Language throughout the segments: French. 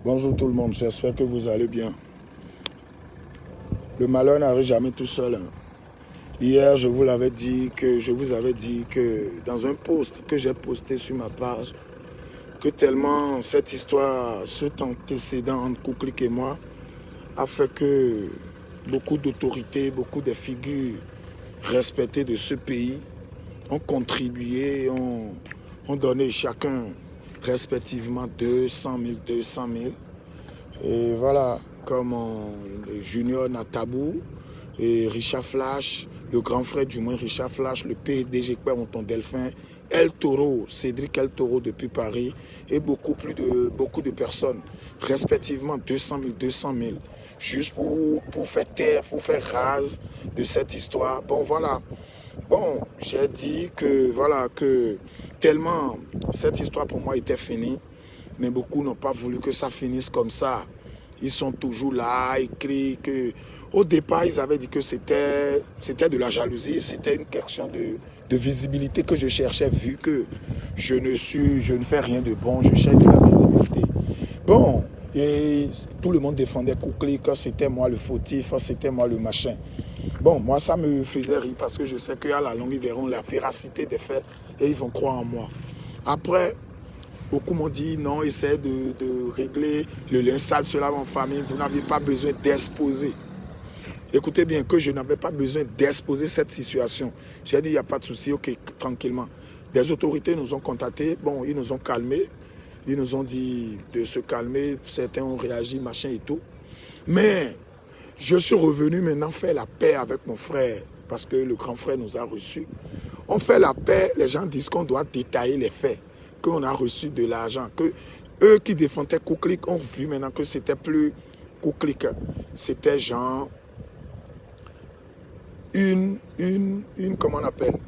Bonjour tout le monde, j'espère que vous allez bien. Le malheur n'arrive jamais tout seul. Hein. Hier, je vous avais dit que dans un post que j'ai posté sur ma page, que tellement cette histoire, cet antécédent entre Kukluk et moi, a fait que beaucoup d'autorités, beaucoup de figures respectées de ce pays ont contribué, ont donné chacun respectivement 200 000. Et voilà, comme Junior Natabou et Richard Flash, le grand frère du moins Richard Flash, le PDG Monton Delphin, El Toro, Cédric El Toro depuis Paris et beaucoup de personnes, respectivement 200 000, juste pour faire taire, pour faire rase de cette histoire. Bon voilà, bon j'ai dit que voilà que tellement cette histoire pour moi était finie, mais beaucoup n'ont pas voulu que ça finisse comme ça. Ils sont toujours là, écrits que... Au départ, ils avaient dit que c'était de la jalousie, c'était une question de visibilité que je cherchais, vu que je ne fais rien de bon, je cherche de la visibilité. Bon, et tout le monde défendait Kukluk, quand c'était moi le fautif, quand c'était moi le machin. Bon, moi, ça me faisait rire parce que je sais qu'à la longue, ils verront la véracité des faits et ils vont croire en moi. Après... Beaucoup m'ont dit non, essayez de régler le linge sale, cela en famille, vous n'avez pas besoin d'exposer. Écoutez bien que je n'avais pas besoin d'exposer cette situation. J'ai dit il n'y a pas de souci, ok, tranquillement. Des autorités nous ont contactés, bon, ils nous ont calmés, ils nous ont dit de se calmer, certains ont réagi, machin et tout. Mais je suis revenu maintenant faire la paix avec mon frère, parce que le grand frère nous a reçus. On fait la paix, les gens disent qu'on doit détailler les faits. Qu'on a reçu de l'argent, que eux qui défendaient Kukluk ont vu maintenant que c'était plus Kukluk, c'était genre comment on appelle,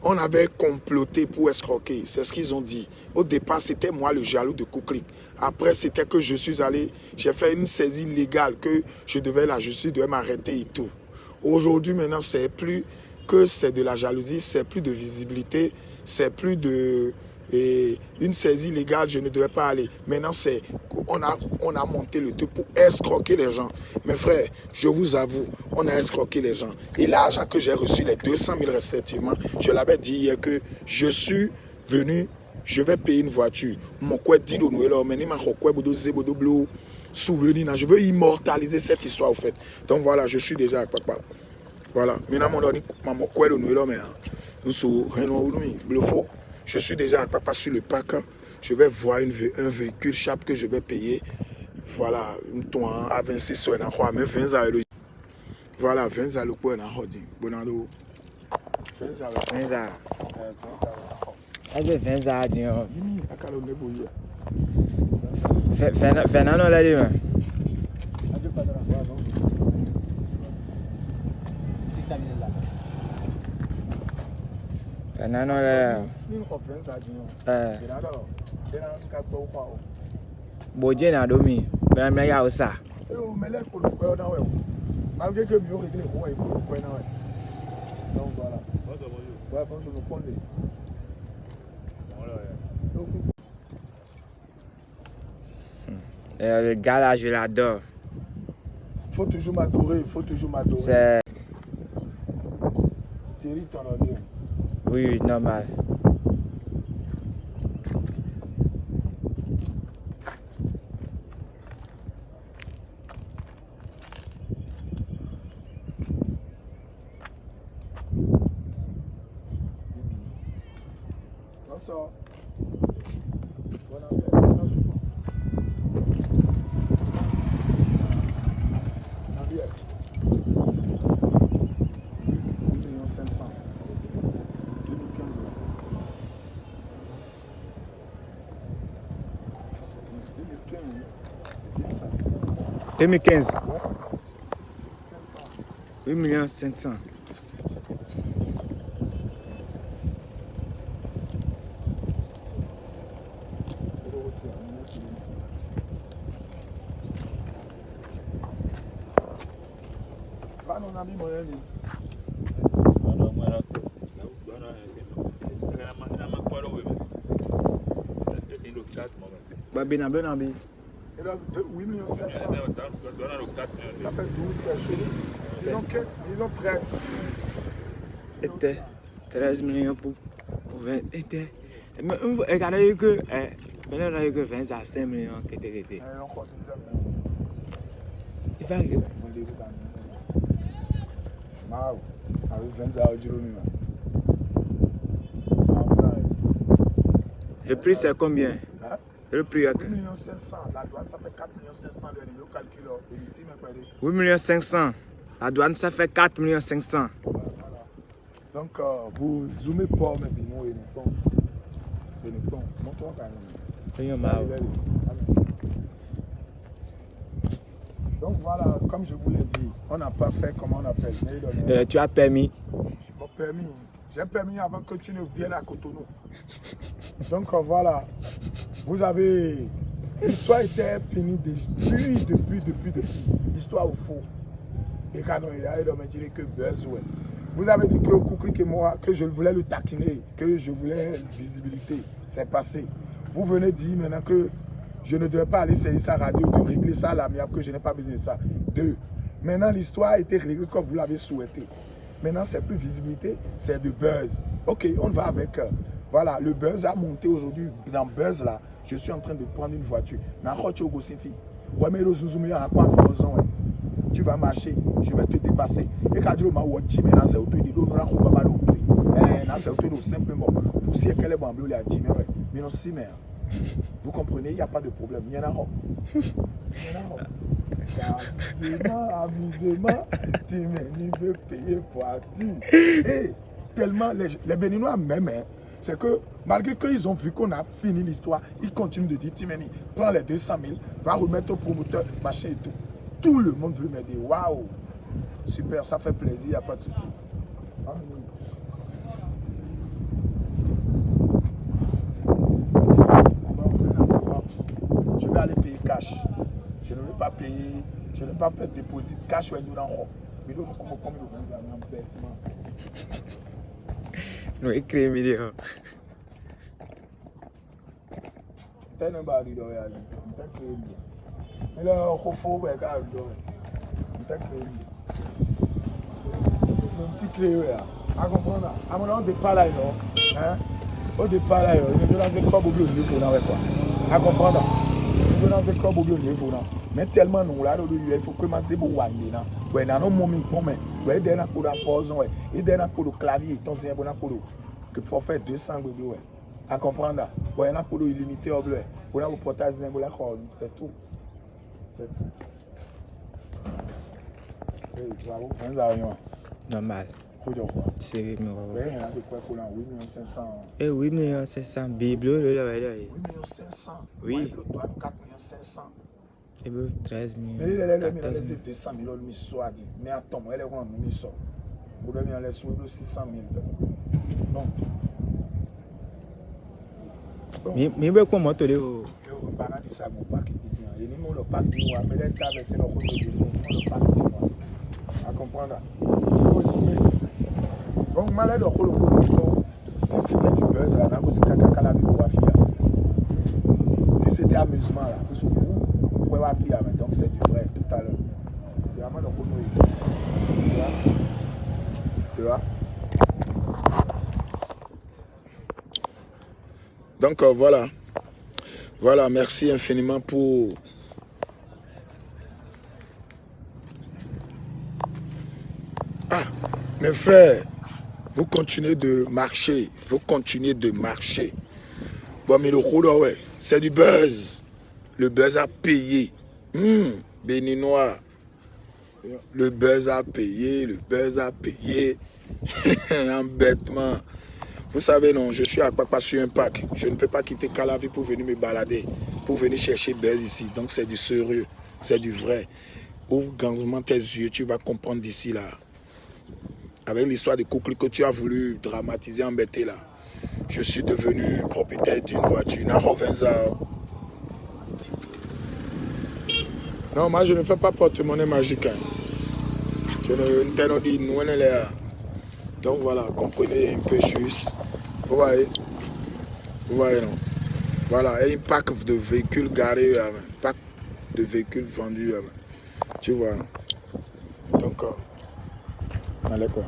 on avait comploté pour escroquer, c'est ce qu'ils ont dit. Au départ, c'était moi le jaloux de Kukluk. Après, c'était que je suis allé, j'ai fait une saisie légale, que la justice devait m'arrêter et tout. Aujourd'hui, maintenant, c'est plus que c'est de la jalousie, c'est plus de visibilité, c'est plus de... Et une saisie légale, je ne devais pas aller. Maintenant, on a monté le truc pour escroquer les gens. Mes frères, je vous avoue, on a escroqué les gens. Et l'argent que j'ai reçu, les 200 000 respectivement, je l'avais dit hier que je suis venu, je vais payer une voiture. Mon couette dit souvenir, je veux immortaliser cette histoire, au fait. Donc voilà, je suis déjà avec papa. Voilà. Maintenant, mon couette de Noël, mais nous sommes je suis déjà avec papa sur le parc. Je vais voir un véhicule chape que je vais payer. Voilà, un toit à 26 sur un roi, mais 20 ans. Voilà, 20 ans le quoi na hodin. Bonando. 20 ans. 20 ans. Est-ce que 20 ans dit on? Yimi akalo nebo hier. Fernando l'a dit mais. Fernando l'a. Bodje na domi. Ben me ya osa. Eu mele ko lo pe na we. Malgré que mi o régler ko e ko pe na we. Donc voilà. Ouais, bon je me connais. Le gars là, je l'adore. Faut toujours m'adorer, faut toujours m'adorer. C'est... Thierry ton honneur. Oui, normal. Bonsoir. « 2015. 8 500 000. 8 500 000. Ça fait 12 quelque chose. Disons près. Était 13 millions pour 20. Était. Mais regardez que. Maintenant, on a eu que 20 à 5 millions qui étaient. Il va arriver. Le prix c'est combien? Le prix est 8 500 000. La douane ça fait 4 500 000. Le calcul ici, 8 500 000. La douane ça fait 4 500 000. Donc vous zoomez pas, mais bien, montre-toi quand même. Donc voilà, comme je vous l'ai dit, on n'a pas fait comment on appelle. Tu as permis? J'ai permis avant que tu ne viennes à Cotonou. Donc voilà, vous avez... L'histoire était finie depuis. L'histoire au faux. Et quand on me dit que besoin. Vous avez dit que Koukri et moi, que je voulais le taquiner, que je voulais visibilité. C'est passé. Vous venez dire maintenant que je ne devais pas aller saisir sa radio, de régler ça à l'amiable, que je n'ai pas besoin de ça. 2. Maintenant, l'histoire a été réglée comme vous l'avez souhaité. Maintenant, c'est plus visibilité, c'est de buzz. Ok, on va avec... voilà, le buzz a monté aujourd'hui. Dans buzz, là, je suis en train de prendre une voiture. Tu vas marcher, je vais te dépasser. Et quand tu vas simplement, pour si elle est bonne, mais non, si, mais vous comprenez, il n'y a pas de problème. Il y en a. Amusement, tu veux payer pour tu. Et tellement, les Béninois même, c'est que malgré qu'ils ont vu qu'on a fini l'histoire, ils continuent de dire, Timeni, prends les 200 000, va remettre au promoteur, machin et tout. Tout le monde veut me dire, waouh, super, ça fait plaisir, il n'y a pas de souci. Je vais aller payer cash. Je ne vais pas payer, je ne vais pas faire déposit cash ou un euro. Mais donc, comment nous écrivons vidéo. Au départ là, au départ là, je ne sais pas beaucoup de niveau à comprendre. Je ne sais pas beaucoup de niveau. Mais tellement nous là, il faut commencer pour voir là. Ouais, dans nos moments pour mais, ouais, dans pour la force, ouais, et dans pour le clavier, ton c'est bon pour le que faut faire 200 euros, ouais. À comprendre. Ouais, dans pour le illimité au bleu. Pour la portage c'est tout. C'est tout. Normal. C'est Et 8 500 Bible, le 8 500. Oui. 4 500. Et 13 000. Mais il a les 200 000 mais attends, elle est vraiment mise. Vous devez aller sur 600 000. Mais comment tu dis? À comprendre. Donc, malade si c'était du buzz, là, si c'était amusement, là, on pouvait voir fille, donc c'est du vrai tout à l'heure. C'est vraiment le tu vois? Donc, voilà. Voilà, merci infiniment pour... Ah, mes frères, vous continuez de marcher. Vous continuez de marcher. Bon, mais le rôle, ouais, c'est du buzz. Le buzz a payé. Béninois. Le buzz a payé. Le buzz a payé. Embêtement. Vous savez, non, je suis à Papa sur un pack. Je ne peux pas quitter Calavi pour venir me balader. Pour venir chercher buzz ici. Donc, c'est du sérieux. C'est du vrai. Ouvre grandement tes yeux. Tu vas comprendre d'ici là. Avec l'histoire de Koukli que tu as voulu dramatiser, embêter là. Je suis devenu propriétaire d'une voiture. Non, moi je ne fais pas porte-monnaie magique. Je ne dis nous là. Donc voilà, comprenez un peu juste. Vous voyez non. Voilà, et un pack de véhicules garés. Pack de véhicules vendus. Tu vois. Donc, allez quoi.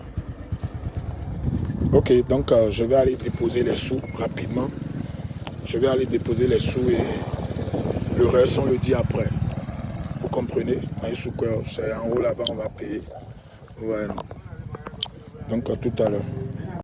Ok, donc je vais aller déposer les sous rapidement. Je vais aller déposer les sous et le reste, on le dit après. Vous comprenez? Un sous-cœur, c'est en haut là-bas, on va payer. Ouais, non. Donc, à tout à l'heure.